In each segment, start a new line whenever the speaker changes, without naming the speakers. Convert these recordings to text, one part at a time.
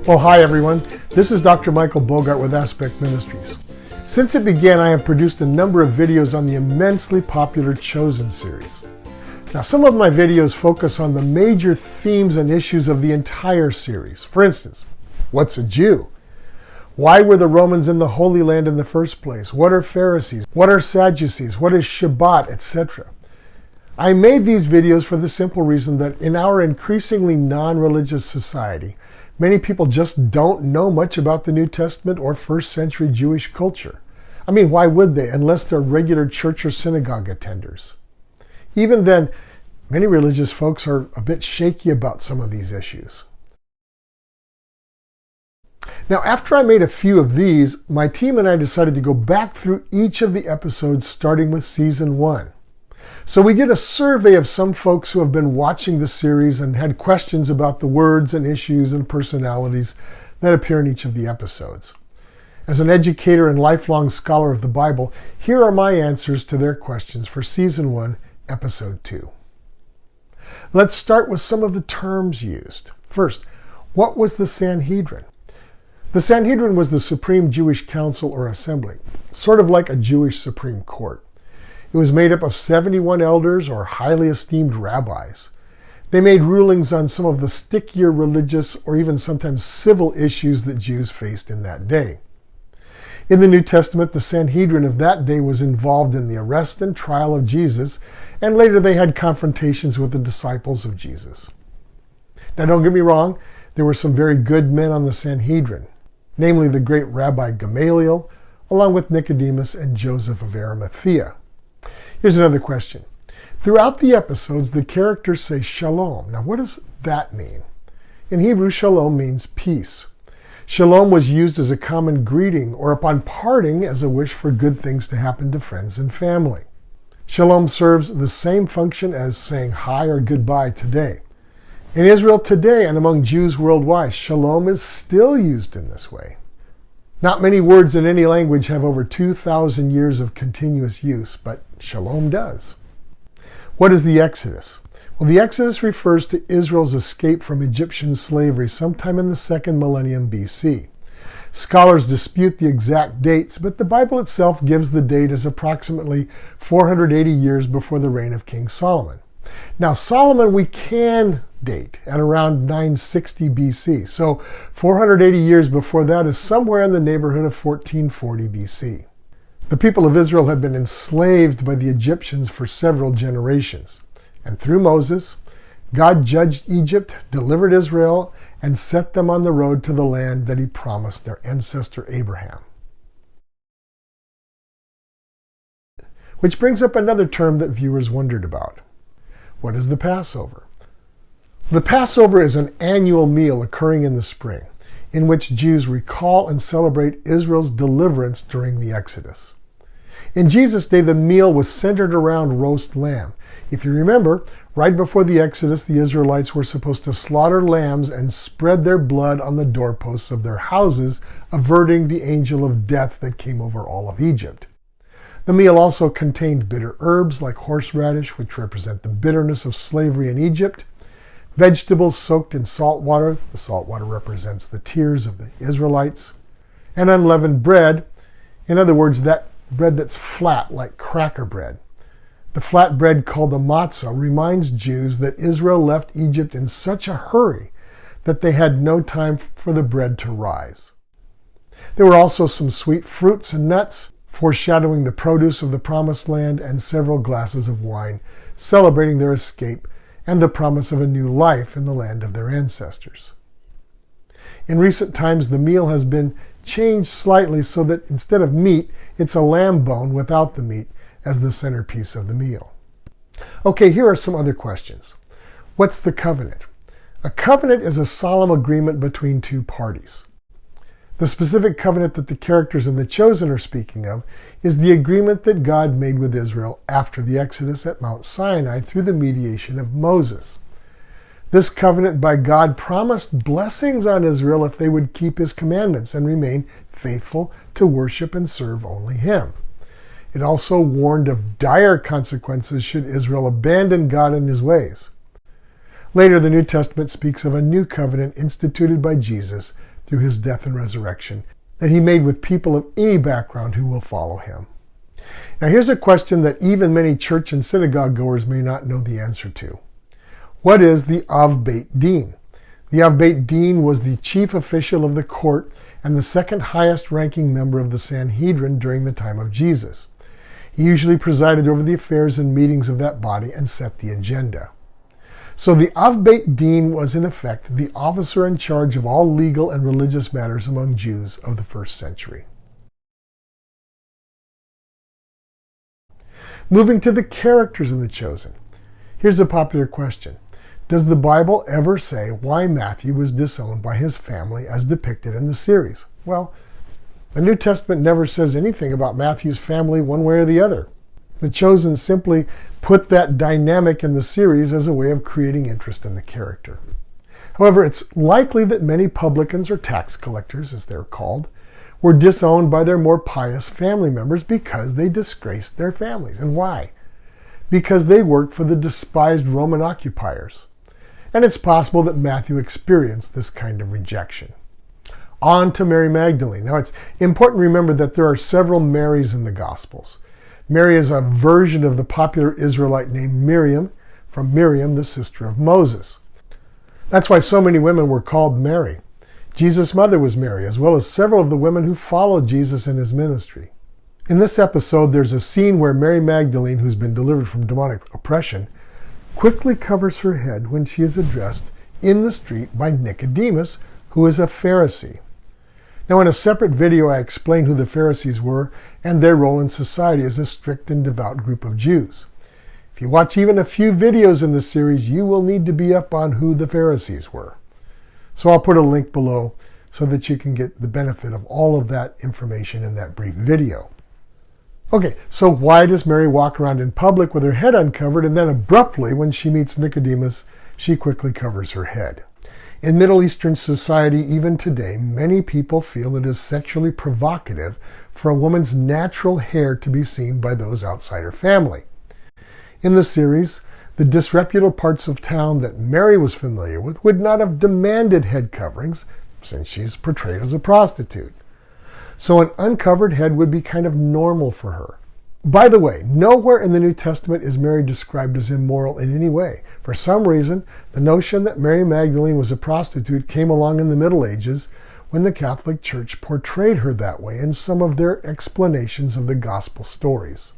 Well, hi everyone. This is Dr. Michael Bogart with Aspect Ministries. Since it began, I have produced a number of videos on the immensely popular Chosen series. Now, some of my videos focus on the major themes and issues of the entire series. For instance, what's a Jew? Why were the Romans in the Holy Land in the first place? What are Pharisees? What are Sadducees? What is Shabbat, etc.? I made these videos for the simple reason that in our increasingly non-religious society, many people just don't know much about the New Testament or first century Jewish culture. I mean, why would they, unless they're regular church or synagogue attenders? Even then, many religious folks are a bit shaky about some of these issues. Now, after I made a few of these, my team and I decided to go back through each of the episodes starting with season 1. So we did a survey of some folks who have been watching the series and had questions about the words and issues and personalities that appear in each of the episodes. As an educator and lifelong scholar of the Bible, here are my answers to their questions for season 1, episode 2. Let's start with some of the terms used. First, what was the Sanhedrin? The Sanhedrin was the supreme Jewish council or assembly, sort of like a Jewish Supreme Court. It was made up of 71 elders or highly esteemed rabbis. They made rulings on some of the stickier religious or even sometimes civil issues that Jews faced in that day. In the New Testament, the Sanhedrin of that day was involved in the arrest and trial of Jesus, and later they had confrontations with the disciples of Jesus. Now, don't get me wrong, there were some very good men on the Sanhedrin, namely the great Rabbi Gamaliel, along with Nicodemus and Joseph of Arimathea. Here's another question. Throughout the episodes, the characters say shalom. Now, what does that mean? In Hebrew, shalom means peace. Shalom was used as a common greeting or upon parting as a wish for good things to happen to friends and family. Shalom serves the same function as saying hi or goodbye today. In Israel today and among Jews worldwide, shalom is still used in this way. Not many words in any language have over 2,000 years of continuous use, but shalom does. What is the Exodus? Well, the Exodus refers to Israel's escape from Egyptian slavery sometime in the 2nd millennium BC. Scholars dispute the exact dates, but the Bible itself gives the date as approximately 480 years before the reign of King Solomon. Now, Solomon we can date at around 960 BC, so 480 years before that is somewhere in the neighborhood of 1440 BC. The people of Israel had been enslaved by the Egyptians for several generations, and through Moses, God judged Egypt, delivered Israel, and set them on the road to the land that he promised their ancestor Abraham. Which brings up another term that viewers wondered about. What is the Passover? The Passover is an annual meal occurring in the spring, in which Jews recall and celebrate Israel's deliverance during the Exodus. In Jesus' day, the meal was centered around roast lamb. If you remember, right before the Exodus, the Israelites were supposed to slaughter lambs and spread their blood on the doorposts of their houses, averting the angel of death that came over all of Egypt. The meal also contained bitter herbs like horseradish, which represent the bitterness of slavery in Egypt, vegetables soaked in salt water, the salt water represents the tears of the Israelites, and unleavened bread, in other words, that bread that's flat like cracker bread. The flat bread called the matzah reminds Jews that Israel left Egypt in such a hurry that they had no time for the bread to rise. There were also some sweet fruits and nuts, foreshadowing the produce of the promised land, and several glasses of wine, celebrating their escape and the promise of a new life in the land of their ancestors. In recent times, the meal has been changed slightly so that instead of meat, it's a lamb bone without the meat as the centerpiece of the meal. Okay, here are some other questions. What's the covenant? A covenant is a solemn agreement between two parties. The specific covenant that the characters in The Chosen are speaking of is the agreement that God made with Israel after the Exodus at Mount Sinai through the mediation of Moses. This covenant by God promised blessings on Israel if they would keep his commandments and remain faithful to worship and serve only him. It also warned of dire consequences should Israel abandon God and his ways. Later, the New Testament speaks of a new covenant instituted by Jesus through his death and resurrection that he made with people of any background who will follow him. Now here's a question that even many church and synagogue goers may not know the answer to. What is the Av Beit Din? The Av Beit Din was the chief official of the court and the second highest ranking member of the Sanhedrin during the time of Jesus. He usually presided over the affairs and meetings of that body and set the agenda. So the Av Beit Din was in effect the officer in charge of all legal and religious matters among Jews of the first century. Moving to the characters in The Chosen. Here's a popular question. Does the Bible ever say why Matthew was disowned by his family as depicted in the series? Well, the New Testament never says anything about Matthew's family one way or the other. The Chosen simply put that dynamic in the series as a way of creating interest in the character. However, it's likely that many publicans or tax collectors, as they're called, were disowned by their more pious family members because they disgraced their families. And why? Because they worked for the despised Roman occupiers. And it's possible that Matthew experienced this kind of rejection. On to Mary Magdalene. Now it's important to remember that there are several Marys in the Gospels. Mary is a version of the popular Israelite name Miriam, from Miriam, the sister of Moses. That's why so many women were called Mary. Jesus' mother was Mary, as well as several of the women who followed Jesus in his ministry. In this episode, there's a scene where Mary Magdalene, who's been delivered from demonic oppression, quickly covers her head when she is addressed in the street by Nicodemus, who is a Pharisee. Now, in a separate video, I explain who the Pharisees were and their role in society as a strict and devout group of Jews. If you watch even a few videos in the series, you will need to be up on who the Pharisees were. So I'll put a link below so that you can get the benefit of all of that information in that brief video. Okay, so why does Mary walk around in public with her head uncovered and then abruptly, when she meets Nicodemus, she quickly covers her head? In Middle Eastern society, even today, many people feel it is sexually provocative for a woman's natural hair to be seen by those outside her family. In the series, the disreputable parts of town that Mary was familiar with would not have demanded head coverings since she's portrayed as a prostitute. So an uncovered head would be kind of normal for her. By the way, nowhere in the New Testament is Mary described as immoral in any way. For some reason, the notion that Mary Magdalene was a prostitute came along in the Middle Ages when the Catholic Church portrayed her that way in some of their explanations of the gospel stories.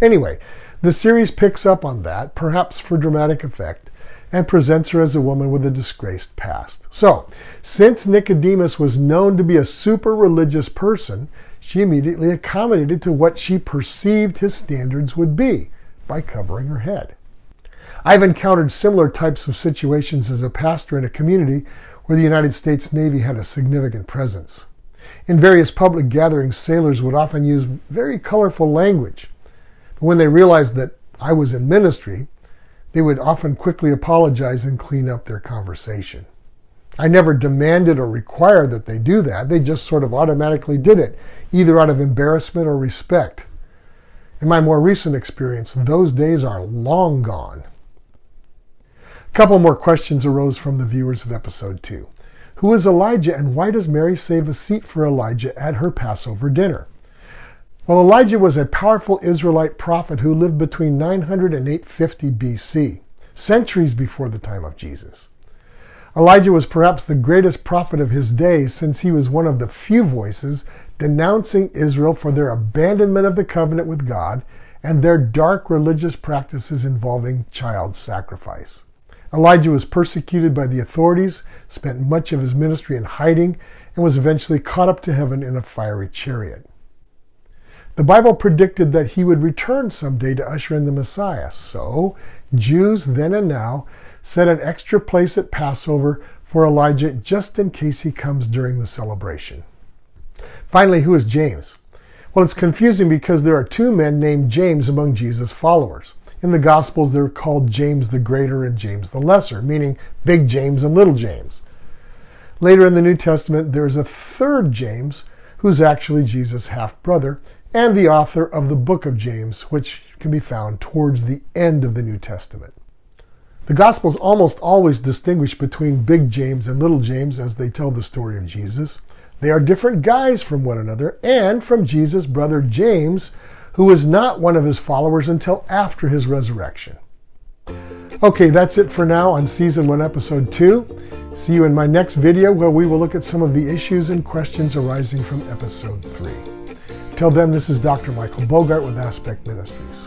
Anyway, the series picks up on that, perhaps for dramatic effect, and presents her as a woman with a disgraced past. So, since Nicodemus was known to be a super religious person, she immediately accommodated to what she perceived his standards would be by covering her head. I've encountered similar types of situations as a pastor in a community where the United States Navy had a significant presence. In various public gatherings, sailors would often use very colorful language. But when they realized that I was in ministry, they would often quickly apologize and clean up their conversation. I never demanded or required that they do that. They just sort of automatically did it, either out of embarrassment or respect. In my more recent experience, those days are long gone. A couple more questions arose from the viewers of episode 2. Who is Elijah, and why does Mary save a seat for Elijah at her Passover dinner? Well, Elijah was a powerful Israelite prophet who lived between 900 and 850 BC, centuries before the time of Jesus. Elijah was perhaps the greatest prophet of his day, since he was one of the few voices denouncing Israel for their abandonment of the covenant with God and their dark religious practices involving child sacrifice. Elijah was persecuted by the authorities, spent much of his ministry in hiding, and was eventually caught up to heaven in a fiery chariot. The Bible predicted that he would return someday to usher in the Messiah, so Jews then and now set an extra place at Passover for Elijah just in case he comes during the celebration. Finally, who is James? Well, it's confusing because there are two men named James among Jesus' followers. In the Gospels, they're called James the Greater and James the Lesser, meaning Big James and Little James. Later in the New Testament, there's a third James, who's actually Jesus' half-brother, and the author of the book of James, which can be found towards the end of the New Testament. The Gospels almost always distinguish between Big James and Little James as they tell the story of Jesus. They are different guys from one another and from Jesus' brother James, who was not one of his followers until after his resurrection. Okay, that's it for now on Season 1, Episode 2. See you in my next video where we will look at some of the issues and questions arising from Episode 3. Till then, this is Dr. Michael Bogart with Aspect Ministries.